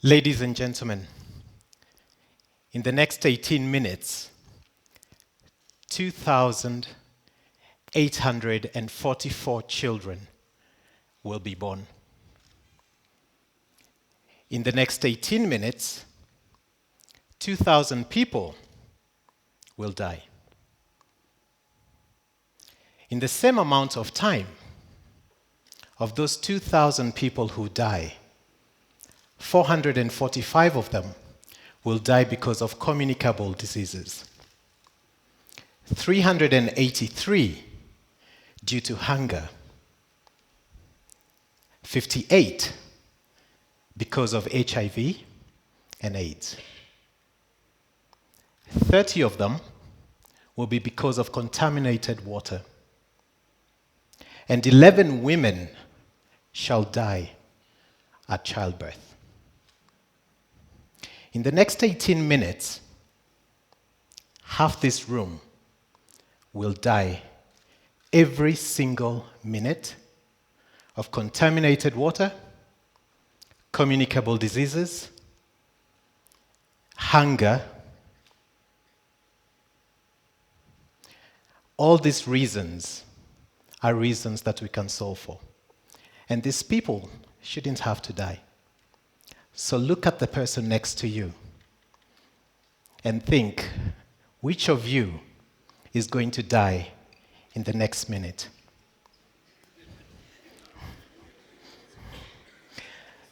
Ladies and gentlemen, in the next 18 minutes, 2,844 children will be born. In the next 18 minutes, 2,000 people will die. In the same amount of time, of those 2,000 people who die, 445 of them will die because of communicable diseases. 383 due to hunger. 58 because of HIV and AIDS. 30 of them will be because of contaminated water. And 11 women shall die at childbirth. In the next 18 minutes, half this room will die every single minute of contaminated water, communicable diseases, hunger. All these reasons are reasons that we can solve for. And these people shouldn't have to die. So look at the person next to you and think, which of you is going to die in the next minute?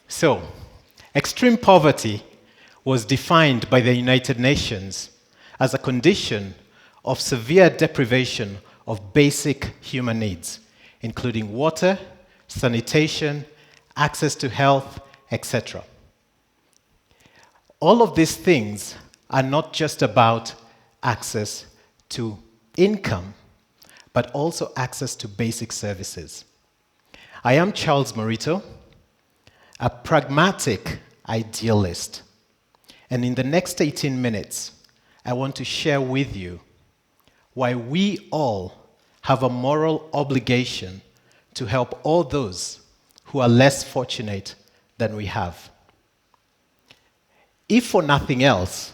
So, extreme poverty was defined by the United Nations as a condition of severe deprivation of basic human needs, including water, sanitation, access to health, etc. All of these things are not just about access to income, but also access to basic services. I am Charles Murito, a pragmatic idealist. And in the next 18 minutes, I want to share with you why we all have a moral obligation to help all those who are less fortunate than we have. If for nothing else,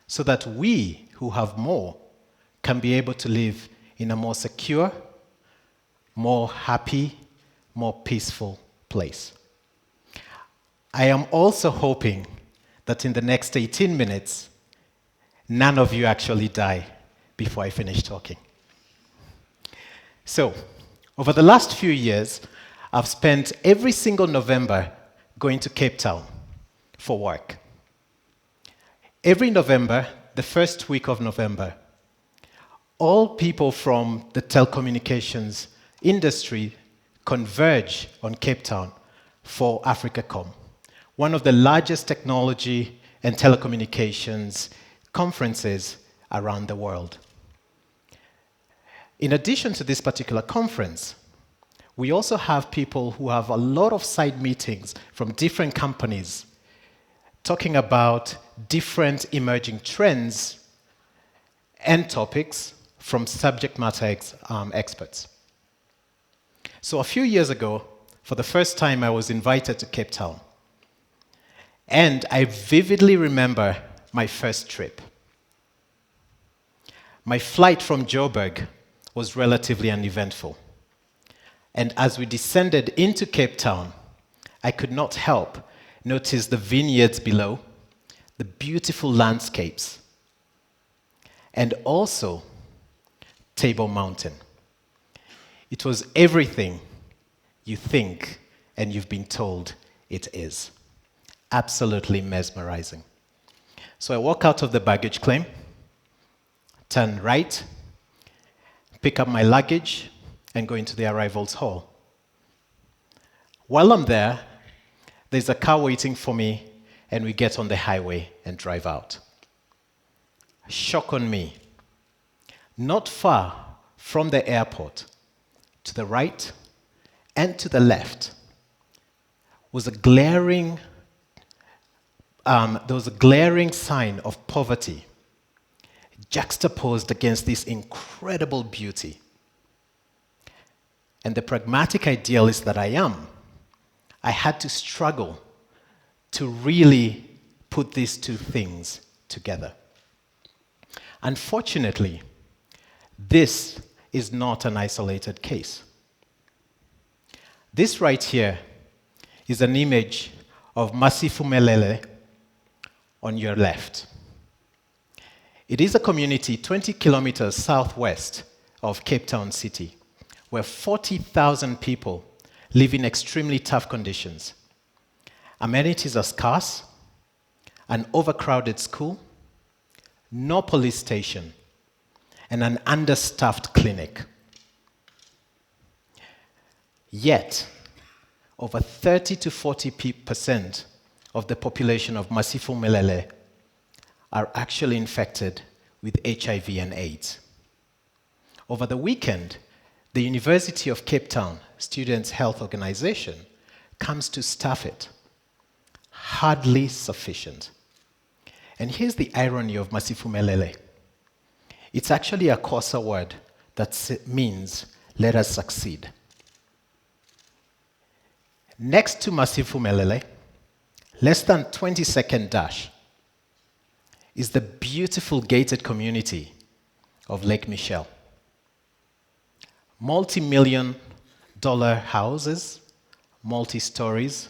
so that we who have more can be able to live in a more secure, more happy, more peaceful place. I am also hoping that in the next 18 minutes, none of you actually die before I finish talking. So, over the last few years, I've spent every single November going to Cape Town for work. Every November, the first week of November, all people from the telecommunications industry converge on Cape Town for AfricaCom, one of the largest technology and telecommunications conferences around the world. In addition to this particular conference, we also have people who have a lot of side meetings from different companies talking about different emerging trends and topics from subject matter experts. So a few years ago, for the first time, I was invited to Cape Town. And I vividly remember my first trip. My flight from Joburg was relatively uneventful. And as we descended into Cape Town, I could not help notice the vineyards below, the beautiful landscapes, and also Table Mountain. It was everything you think and you've been told it is. Absolutely mesmerizing. So I walk out of the baggage claim, turn right, pick up my luggage, and go into the arrivals hall. While I'm there, there's a car waiting for me, and we get on the highway and drive out. Shock on me. Not far from the airport, to the right and to the left, was a glaring sign of poverty juxtaposed against this incredible beauty. And the pragmatic idealist that I am, I had to struggle to really put these two things together. Unfortunately, this is not an isolated case. This right here is an image of Masifumelele on your left. It is a community 20 kilometers southwest of Cape Town City, where 40,000 people live in extremely tough conditions. Amenities are scarce, an overcrowded school, no police station, and an understaffed clinic. Yet, over 30 to 40% of the population of Masifumelele are actually infected with HIV and AIDS. Over the weekend, the University of Cape Town Students' Health Organization comes to staff it. Hardly sufficient. And here's the irony of Masifumelele. It's actually a Xhosa word that means, let us succeed. Next to Masifumelele, less than 20-second dash, is the beautiful gated community of Lake Michel. Multi-million-dollar houses, multi-stories,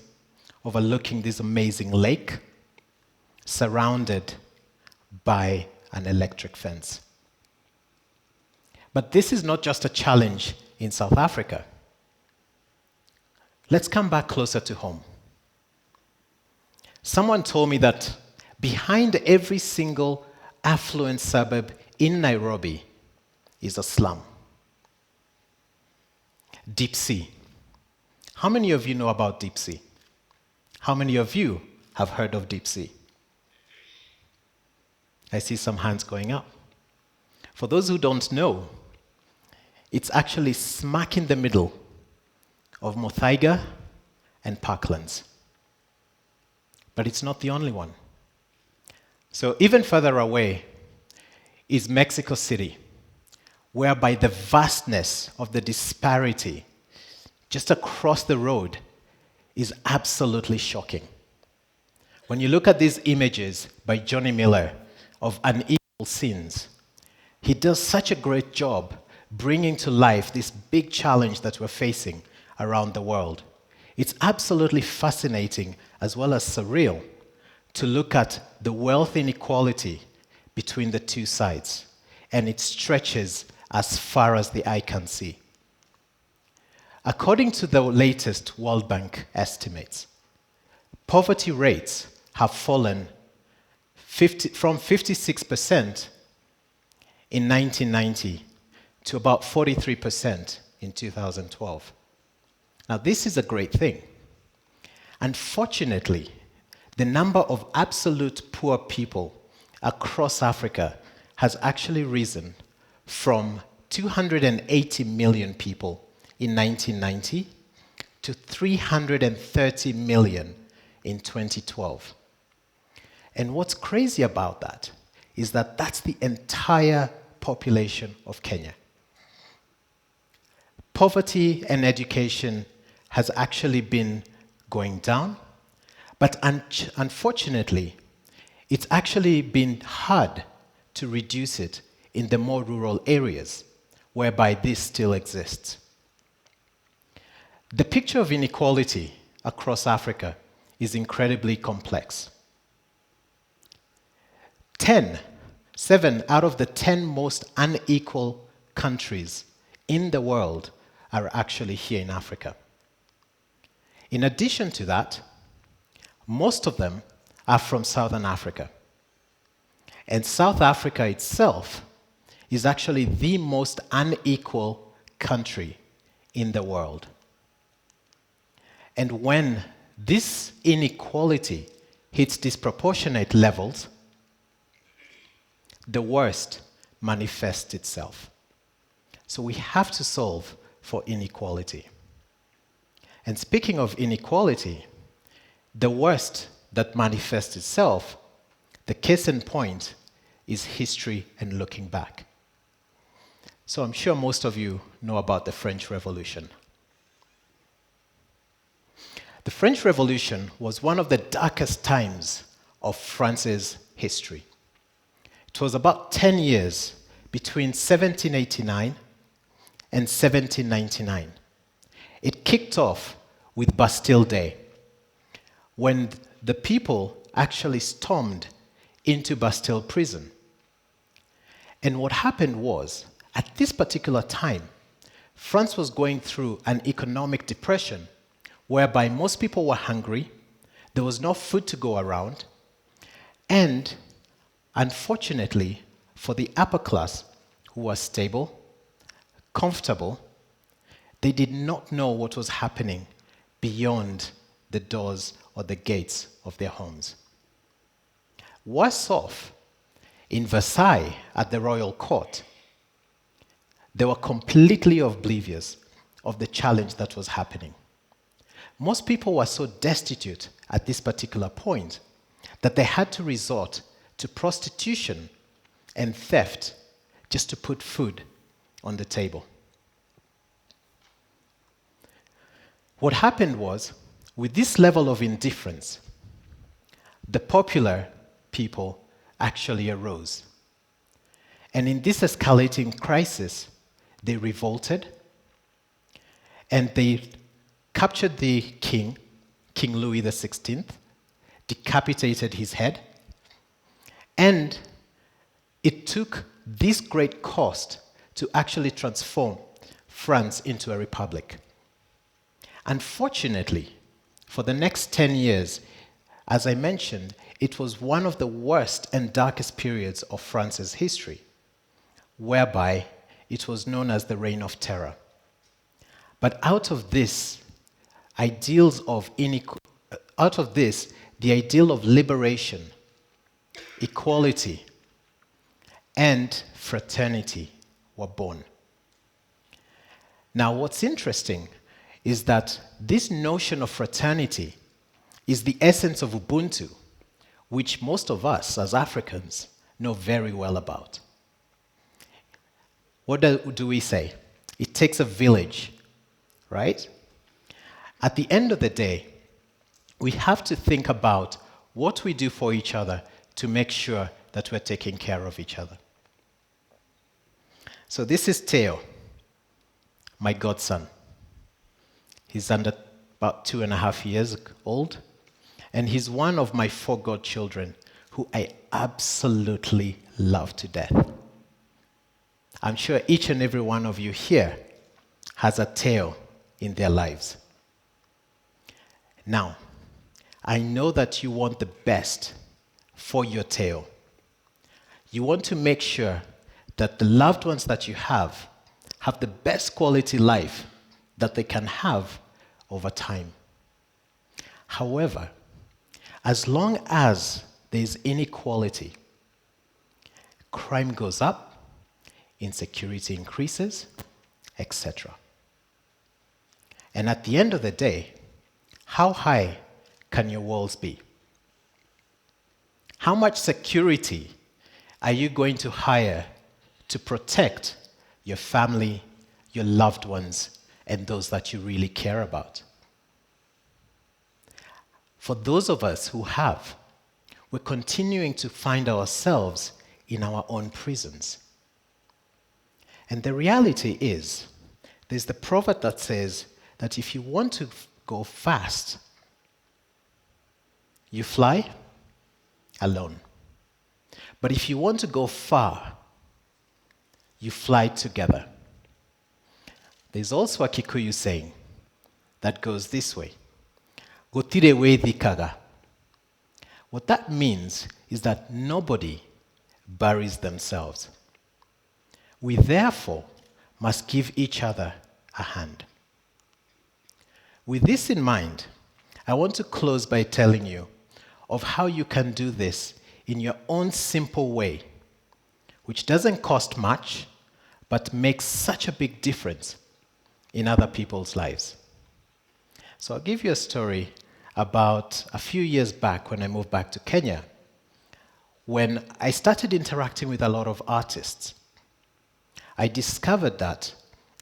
overlooking this amazing lake, surrounded by an electric fence. But this is not just a challenge in South Africa. Let's come back closer to home. Someone told me that behind every single affluent suburb in Nairobi is a slum. Deep sea. How many of you know about deep sea? How many of you have heard of deep sea? I see some hands going up. For those who don't know, it's actually smack in the middle of Muthaiga and Parklands. But it's not the only one. So even further away is Mexico City, whereby the vastness of the disparity just across the road is absolutely shocking. When you look at these images by Johnny Miller of unequal sins, he does such a great job bringing to life this big challenge that we're facing around the world. It's absolutely fascinating as well as surreal to look at the wealth inequality between the two sides, and it stretches as far as the eye can see. According to the latest World Bank estimates, poverty rates have fallen from 56% in 1990 to about 43% in 2012. Now, this is a great thing. Unfortunately, the number of absolute poor people across Africa has actually risen from 280 million people in 1990 to 330 million in 2012. And what's crazy about that is that that's the entire population of Kenya. Poverty and education has actually been going down, but unfortunately, it's actually been hard to reduce it in the more rural areas, whereby this still exists. The picture of inequality across Africa is incredibly complex. 7 out of the 10 most unequal countries in the world are actually here in Africa. In addition to that, most of them are from Southern Africa. And South Africa itself is actually the most unequal country in the world. And when this inequality hits disproportionate levels, the worst manifests itself. So we have to solve for inequality. And speaking of inequality, the worst that manifests itself, the case in point, is history and looking back. So I'm sure most of you know about the French Revolution. The French Revolution was one of the darkest times of France's history. It was about 10 years between 1789 and 1799. It kicked off with Bastille Day, when the people actually stormed into Bastille prison. And what happened was, at this particular time, France was going through an economic depression whereby most people were hungry, there was no food to go around, and unfortunately, for the upper class who was stable, comfortable, they did not know what was happening beyond the doors or the gates of their homes. Worse off, in Versailles at the royal court, they were completely oblivious of the challenge that was happening. Most people were so destitute at this particular point that they had to resort to prostitution and theft just to put food on the table. What happened was, with this level of indifference, the popular people actually arose. And in this escalating crisis, they revolted and they captured the king, King Louis XVI, decapitated his head, and it took this great cost to actually transform France into a republic. Unfortunately, for the next 10 years, as I mentioned, it was one of the worst and darkest periods of France's history, whereby it was known as the Reign of Terror. But out of this, the ideal of liberation, equality, and fraternity were born. Now, what's interesting is that this notion of fraternity is the essence of Ubuntu, which most of us as Africans know very well about. What do we say? It takes a village, right? At the end of the day, we have to think about what we do for each other to make sure that we're taking care of each other. So this is Theo, my godson. He's under about 2.5 years old, and he's one of my 4 godchildren who I absolutely love to death. I'm sure each and every one of you here has a Theo in their lives. Now, I know that you want the best for your Theo. You want to make sure that the loved ones that you have the best quality life that they can have over time. However, as long as there's inequality, crime goes up, insecurity increases, etc. And at the end of the day, how high can your walls be? How much security are you going to hire to protect your family, your loved ones, and those that you really care about? For those of us who have, we're continuing to find ourselves in our own prisons. And the reality is, there's the proverb that says that if you want to go fast, you fly alone. But if you want to go far, you fly together. There's also a Kikuyu saying that goes this way: Gotire wedikaga. What that means is that nobody buries themselves. We therefore must give each other a hand. With this in mind, I want to close by telling you of how you can do this in your own simple way, which doesn't cost much, but makes such a big difference in other people's lives. So I'll give you a story about a few years back when I moved back to Kenya, when I started interacting with a lot of artists. I discovered that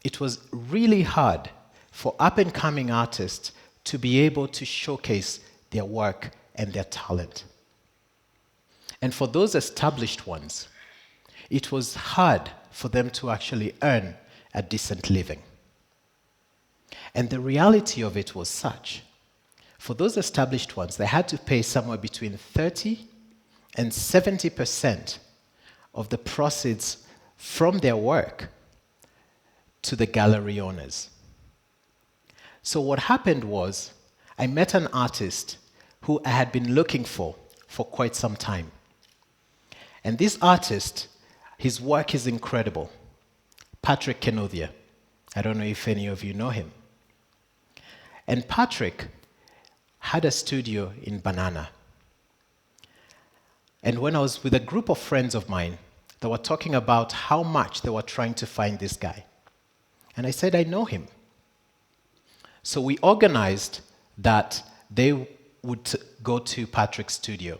it was really hard for up-and-coming artists to be able to showcase their work and their talent. And for those established ones, it was hard for them to actually earn a decent living. And the reality of it was such. For those established ones, they had to pay somewhere between 30 and 70% of the proceeds from their work to the gallery owners. So what happened was, I met an artist who I had been looking for quite some time. And this artist, his work is incredible. Patrick Kenothia. I don't know if any of you know him. And Patrick had a studio in Banana. And when I was with a group of friends of mine, they were talking about how much they were trying to find this guy. And I said, I know him. So we organized that they would go to Patrick's studio.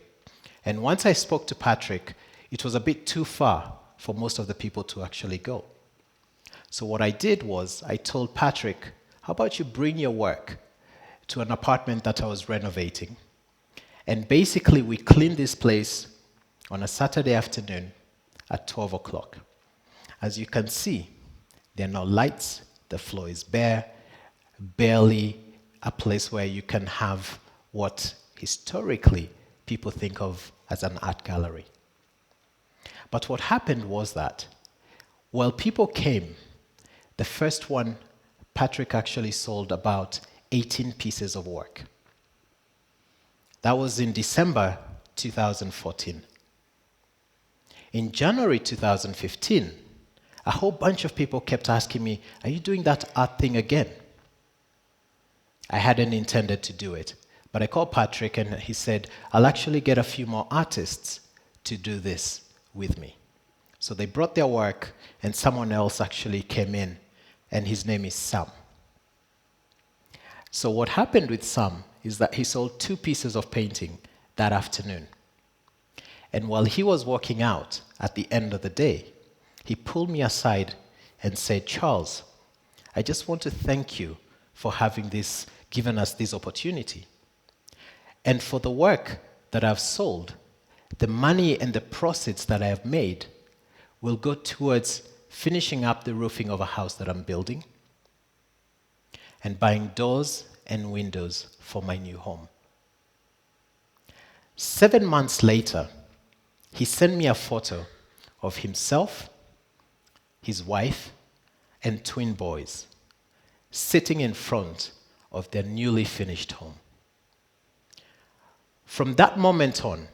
And once I spoke to Patrick, it was a bit too far for most of the people to actually go. So what I did was, I told Patrick, how about you bring your work to an apartment that I was renovating? And basically, we cleaned this place on a Saturday afternoon at 12 o'clock. As you can see, there are no lights, the floor is bare, barely a place where you can have what historically people think of as an art gallery. But what happened was that while people came, the first one, Patrick actually sold about 18 pieces of work. That was in December 2014. In January 2015, a whole bunch of people kept asking me, are you doing that art thing again? I hadn't intended to do it, but I called Patrick and he said, I'll actually get a few more artists to do this with me. So they brought their work and someone else actually came in, and his name is Sam. So what happened with Sam is that he sold 2 pieces of painting that afternoon. And while he was walking out at the end of the day, he pulled me aside and said, Charles, I just want to thank you for given us this opportunity. And for the work that I've sold, the money and the proceeds that I have made will go towards finishing up the roofing of a house that I'm building and buying doors and windows for my new home. 7 months later, he sent me a photo of himself, his wife, and twin boys sitting in front of their newly finished home. From that moment on,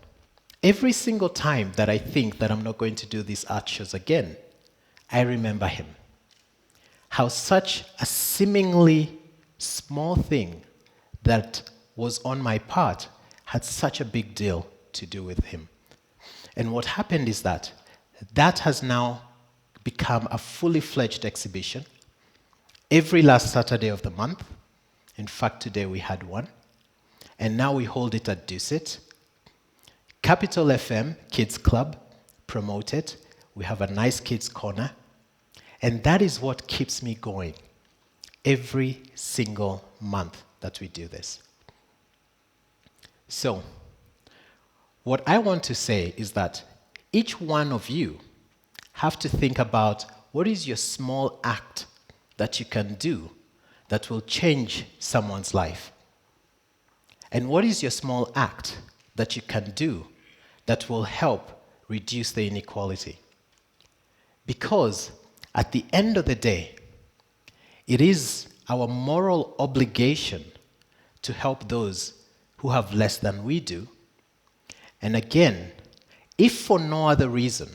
every single time that I think that I'm not going to do these art shows again, I remember him. How such a seemingly small thing that was on my part had such a big deal to do with him. And what happened is that has now become a fully fledged exhibition every last Saturday of the month. In fact, today we had one. And now we hold it at Dusit. Capital FM Kids Club promote it. We have a nice kids corner. And that is what keeps me going every single month that we do this. So, what I want to say is that each one of you have to think about what is your small act that you can do that will change someone's life. And what is your small act that you can do that will help reduce the inequality? Because at the end of the day, it is our moral obligation to help those who have less than we do. And again, if for no other reason,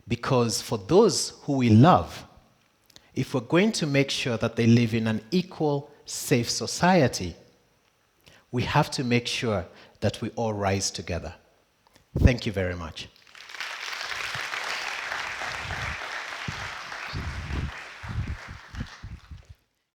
because for those who we love, if we're going to make sure that they live in an equal, safe society, we have to make sure that we all rise together. Thank you very much.